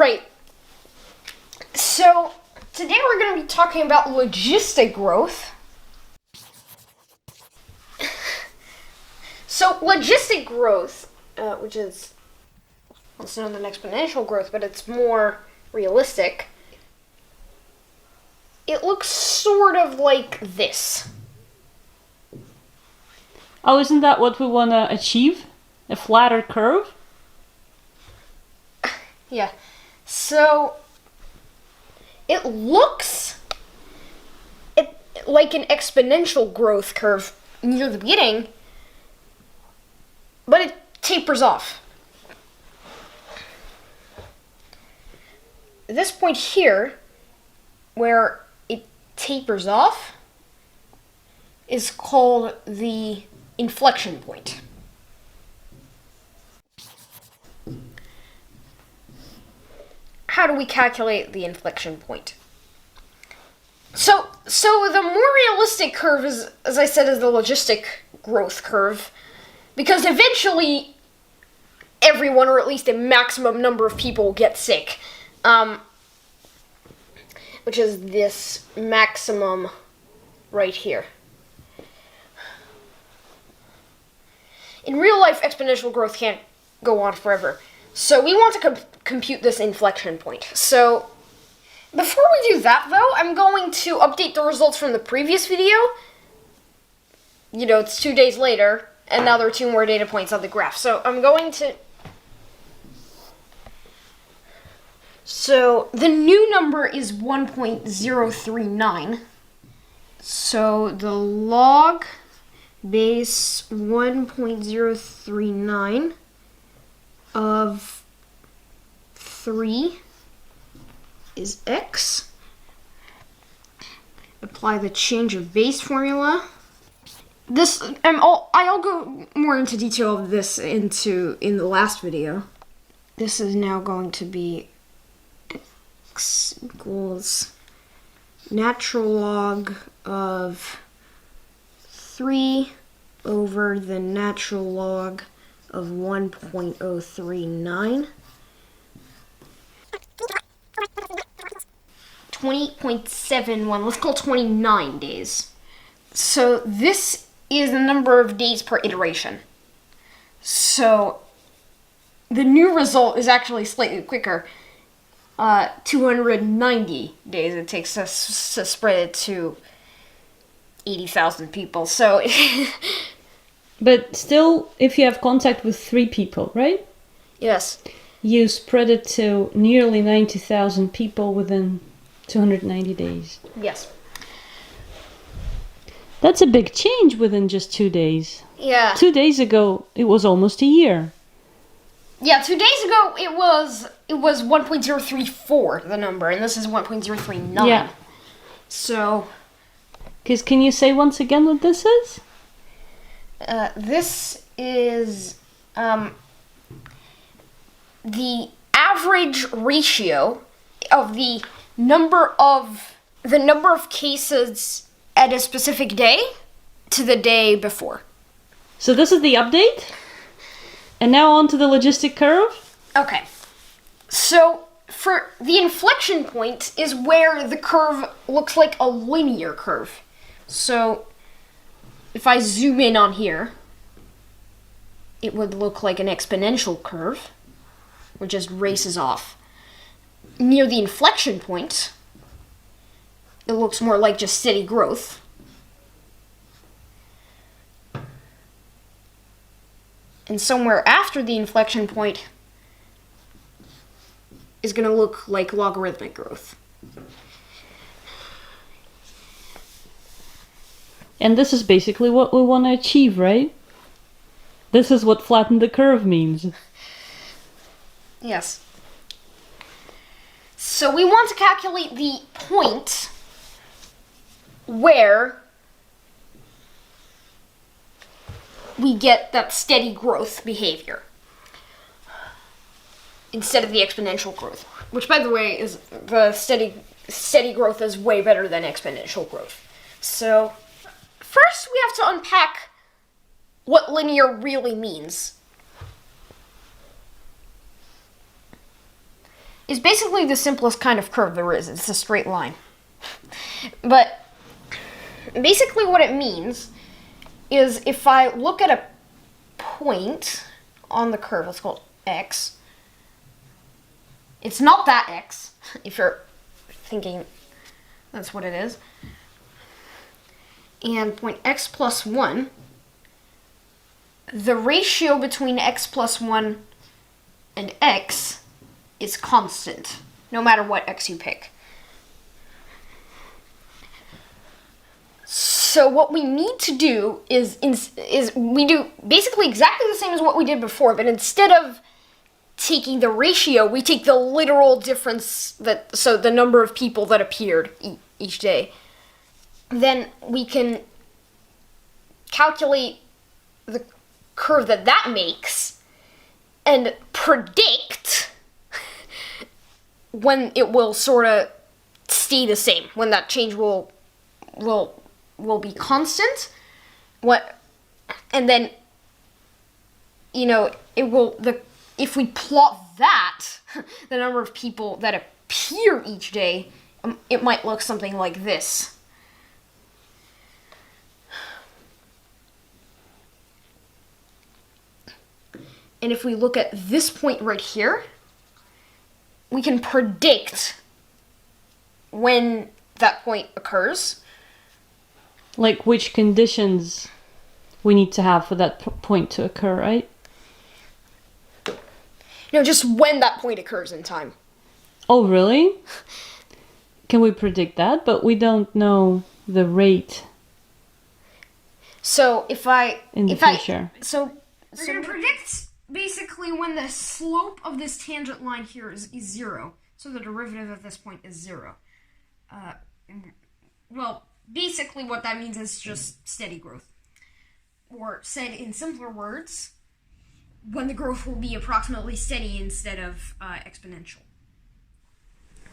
Right. So, today we're going to be talking about logistic growth. So, logistic growth, which is also known as exponential growth, but it's more realistic. It looks sort of like this. Oh, isn't that what we want to achieve? A flatter curve? Yeah. So, it looks like an exponential growth curve near the beginning, but it tapers off. This point here, where it tapers off, is called the inflection point. How do we calculate the inflection point? So the more realistic curve is, as I said, is the logistic growth curve, because eventually everyone, or at least a maximum number of people, get sick, which is this maximum right here. In real life, exponential growth can't go on forever, so we want to compute this inflection point. So before we do that, though, I'm going to update the results from the previous video. You know, it's 2 days later, and now there are 2 more data points on the graph. So I'm going to... So the new number is 1.039. So the log base 1.039 of 3 is x. Apply the change of base formula. This I'll go more into detail of this in the last video. This is now going to be x equals natural log of 3 over the natural log of 1.039. 28.71, let's call 29 days. So this is the number of days per iteration. So the new result is actually slightly quicker. 290 days it takes us to spread it to 80,000 people. So But still, if you have contact with 3 people, right? yes. You spread it to nearly 90,000 people within 290 days. Yes. That's a big change within just 2 days. Yeah. 2 days ago, it was almost a year. Yeah, 2 days ago it was 1.034 the number, and this is 1.039. Yeah. So Because can you say once again what this is? this is the average ratio of the number of cases at a specific day to the day before. So this is the update? And now on to the logistic curve? Okay. So for the inflection point is where the curve looks like a linear curve. So if I zoom in on here, it would look like an exponential curve, which just races off. Near the inflection point, it looks more like just steady growth. And somewhere after the inflection point is going to look like logarithmic growth. And this is basically what we want to achieve, right? This is what flatten the curve means. Yes. So we want to calculate the point where we get that steady growth behavior instead of the exponential growth, which, by the way, is the steady growth is way better than exponential growth. So first we have to unpack what linear really means. is basically the simplest kind of curve there is. It's a straight line. But basically what it means is if I look at a point on the curve, let's call it x. It's not that x, if you're thinking that's what it is. And point x plus 1, the ratio between x plus 1 and x is constant, no matter what x you pick. So what we need to do is we do basically exactly the same as what we did before, but instead of taking the ratio, we take the literal difference, so the number of people that appeared each day. Then we can calculate the curve that makes and predict when it will sort of stay the same, when that change will be constant. And then, if we plot that, the number of people that appear each day, it might look something like this. And if we look at this point right here, we can predict when that point occurs. Like which conditions we need to have for that point to occur, right? No, just when that point occurs in time. Oh, really? Can we predict that? But we don't know the rate. So if I... In the future. So we're going to predict basically when the slope of this tangent line here is 0. So the derivative at this point is 0. Well, basically what that means is just steady growth. Or said in simpler words, when the growth will be approximately steady instead of exponential.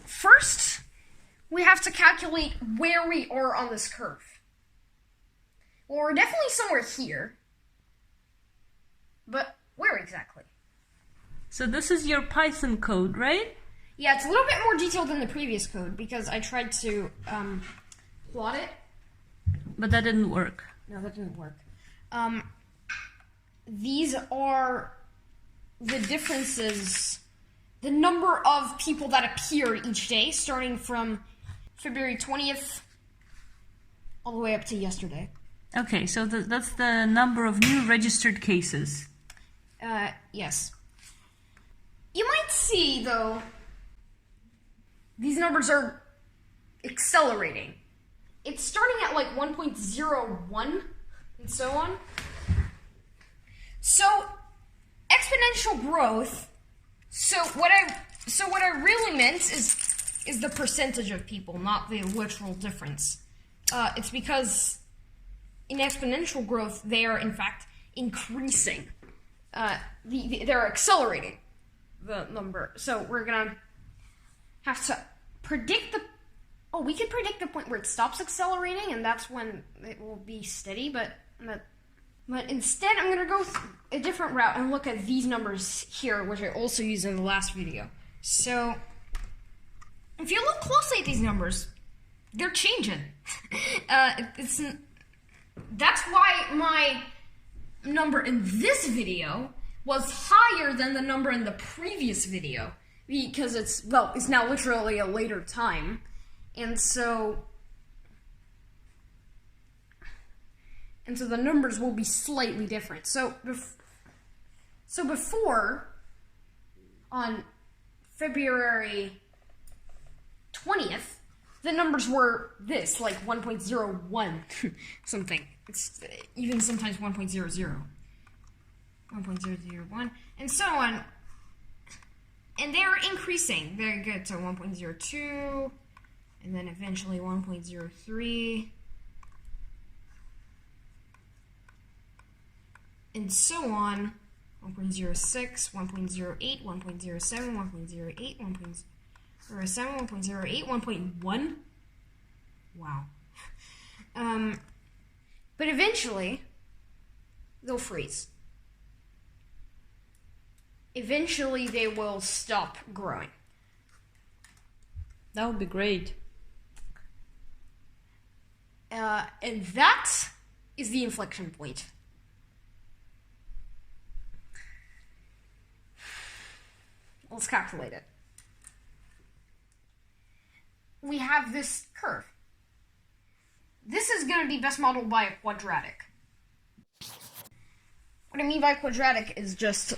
First, we have to calculate where we are on this curve. Well, we're definitely somewhere here. But where exactly? So this is your Python code, right? Yeah, it's a little bit more detailed than the previous code because I tried to plot it. But that didn't work. No, that didn't work. These are the differences, the number of people that appear each day, starting from February 20th all the way up to yesterday. Okay, so that's the number of new registered cases. Yes. You might see, though, these numbers are accelerating. It's starting at like 1.01 and so on. So exponential growth. So what I really meant is the percentage of people, not the literal difference. It's because in exponential growth they are in fact increasing. They're accelerating the number. So we're gonna have to predict we could predict the point where it stops accelerating, and that's when it will be steady. But instead, I'm gonna go a different route and look at these numbers here, which I also used in the last video. So if you look closely at these numbers, they're changing. That's why my number in this video was higher than the number in the previous video, because it's now literally a later time, and so the numbers will be slightly different. So before, on February 20th, the numbers were this, like 1.01 something. It's even sometimes 1.00, 1.001, and so on. And they're increasing. They get to 1.02, and then eventually 1.03, and so on. 1.06, 1.08, 1.07, 1.08, 1.07, 1.08, 1.1. Wow. But eventually, they'll freeze. Eventually, they will stop growing. That would be great. And that is the inflection point. Let's calculate it. We have this curve. This is going to be best modeled by a quadratic. What I mean by quadratic is just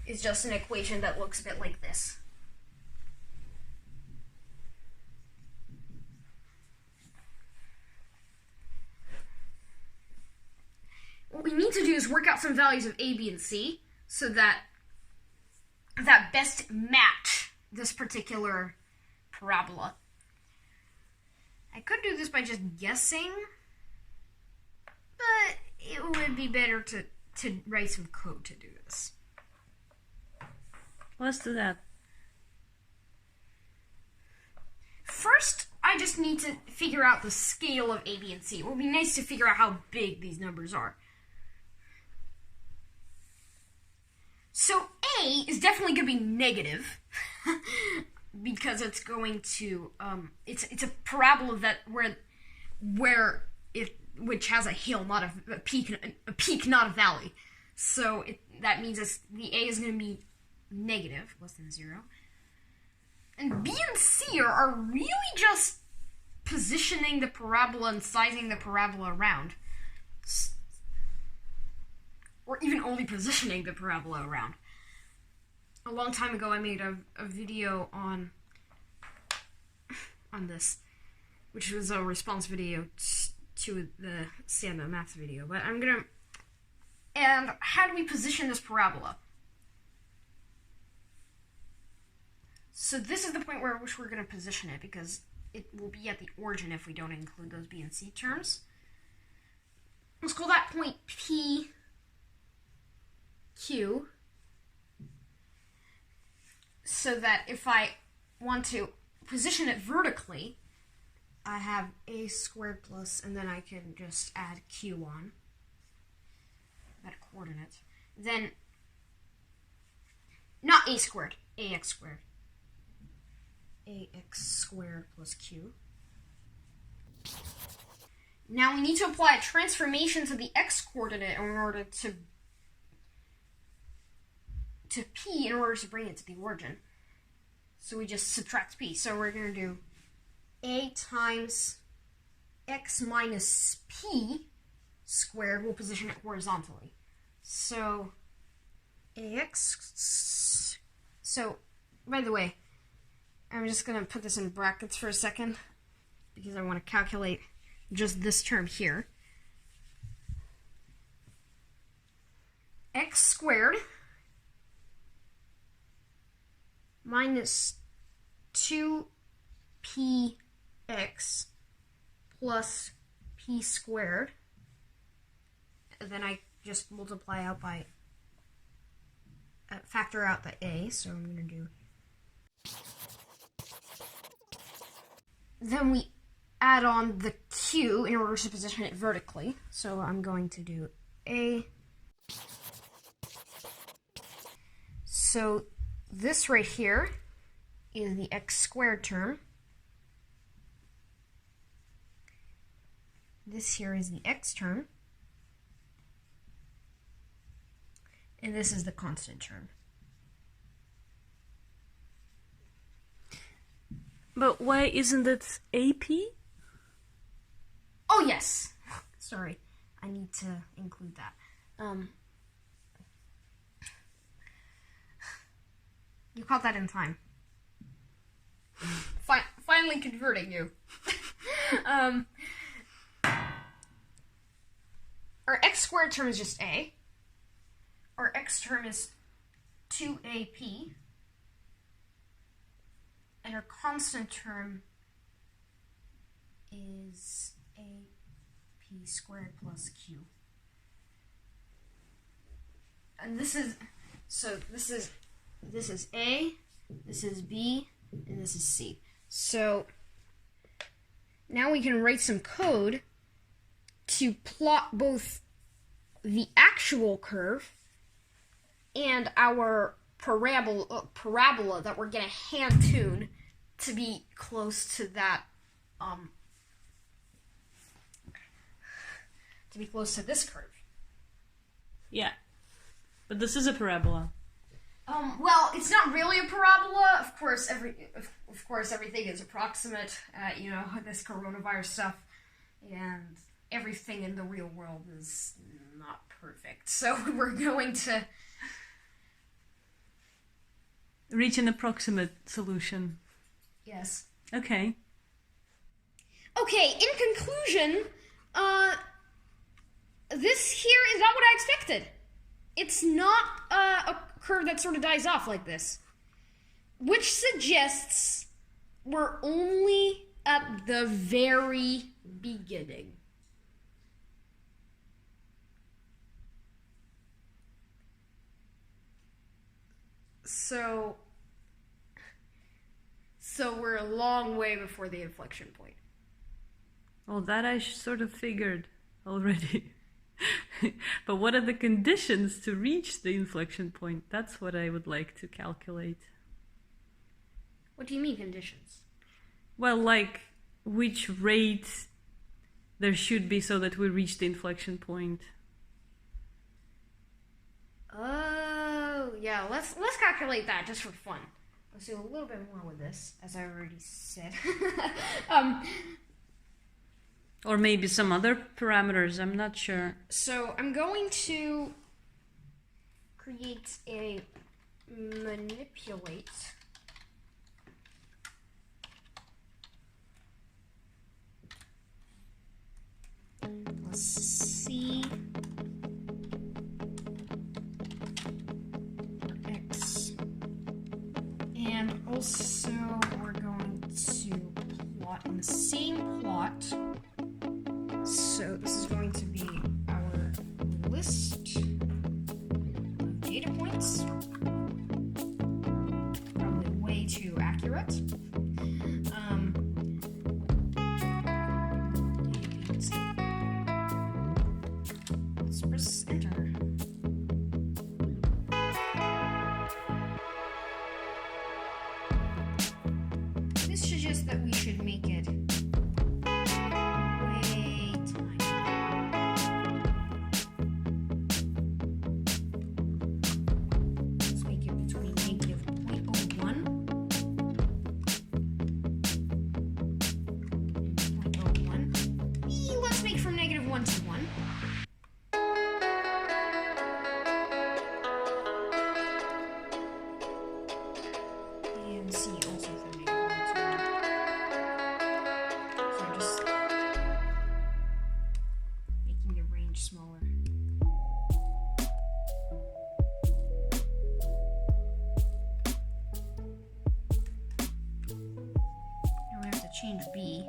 an equation that looks a bit like this. What we need to do is work out some values of A, B, and C so that best match this particular parabola. I could do this by just guessing, but it would be better to write some code to do this. Let's do that. First, I just need to figure out the scale of A, B, and C. It would be nice to figure out how big these numbers are. So A is definitely going to be negative because it's going to it's a parabola that which has a hill, not a peak, not a valley. So that means the A is going to be negative, less than 0. And B and C are really just positioning the parabola and sizing the parabola around. Or even only positioning the parabola around. A long time ago I made a video on this, which was a response video to the stand-up math video. But and how do we position this parabola? So this is the point where which we're going to position it, because it will be at the origin if we don't include those B and C terms. Let's call that point P, Q, so that if I want to position it vertically, I have A squared plus, and then I can just add Q on that coordinate. Then, not A squared, AX squared. AX squared plus Q. Now we need to apply a transformation to the X coordinate in order to P in order to bring it to the origin. So we just subtract P. So we're going to do A times X minus P squared. We'll position it horizontally. So AX. So, by the way, I'm just going to put this in brackets for a second because I want to calculate just this term here. X squared minus 2px plus p squared. And then I just multiply out by, factor out the a, so I'm going to do. Then we add on the q in order to position it vertically. So I'm going to do a. So this right here is the x squared term. This here is the x term. And this is the constant term. But why isn't it AP? Oh, yes. Sorry. I need to include that. You caught that in time. Finally converting you. Our x squared term is just a. Our x term is 2ap. And our constant term is ap squared plus q. And this is A, this is B, and this is C. So now we can write some code to plot both the actual curve and our parabola that we're gonna hand tune to be close to that, to be close to this curve. Yeah. But this is a parabola. Well, it's not really a parabola. Of course, everything is approximate. This coronavirus stuff, and everything in the real world is not perfect. So we're going to reach an approximate solution. Yes. Okay. Okay. In conclusion, this here is not what I expected. It's not a curve that sort of dies off like this, which suggests we're only at the very beginning. So we're a long way before the inflection point. Well, that I sort of figured already. But what are the conditions to reach the inflection point? That's what I would like to calculate. What do you mean conditions? Well, like which rate there should be so that we reach the inflection point. Oh, yeah, let's calculate that just for fun. Let's do a little bit more with this, as I already said. Or maybe some other parameters, I'm not sure. So I'm going to create a manipulate. Let's see. X. And also we're going to plot in the same plot. So this is going to be our list of data points. Probably way too accurate. Let's press enter. This suggests that we should make it smaller. Now we have to change B.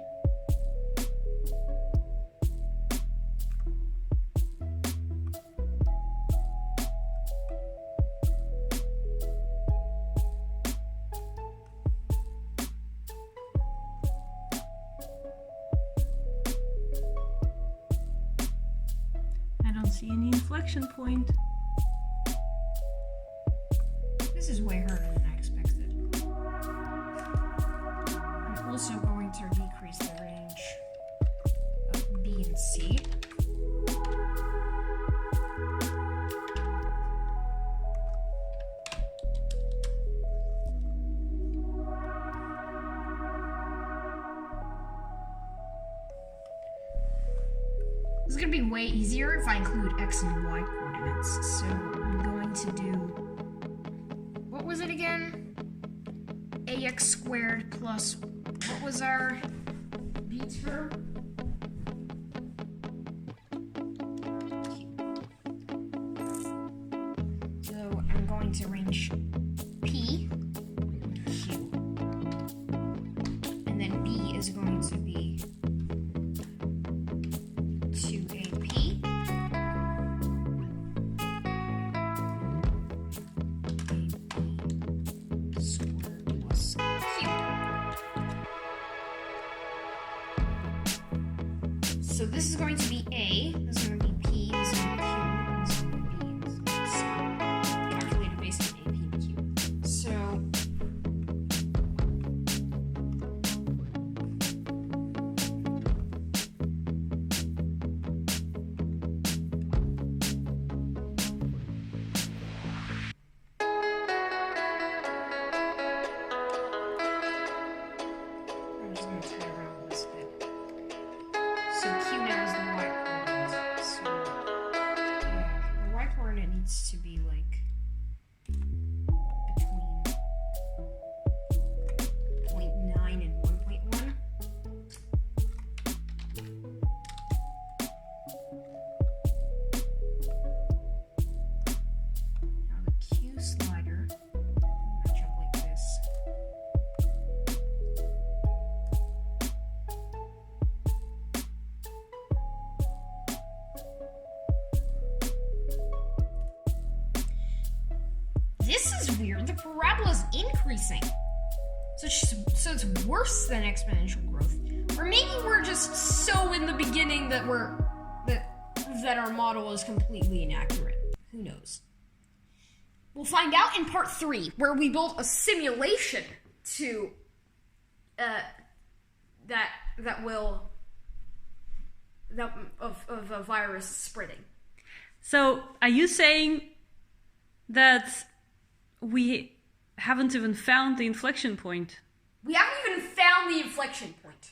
See any inflection point. This is way harder than I expected. I'm also going to decrease the range of B and C. This is going to be way easier if I include X and Y coordinates. So I'm going to do, what was it again? AX squared plus, what was our B term? So I'm going to range P and Q. And then B is going to be 2AP squared plus Q. So this is going to be A, this is going to be P, this is going to be Q, this is going to be B, this is calculated based on A, P, and Q. this is weird. The parabola's increasing. So it's worse than exponential growth. Or maybe we're just so in the beginning that that our model is completely inaccurate. Who knows? We'll find out in part 3, where we build a simulation to of a virus spreading. So, are you saying that we haven't even found the inflection point? We haven't even found the inflection point.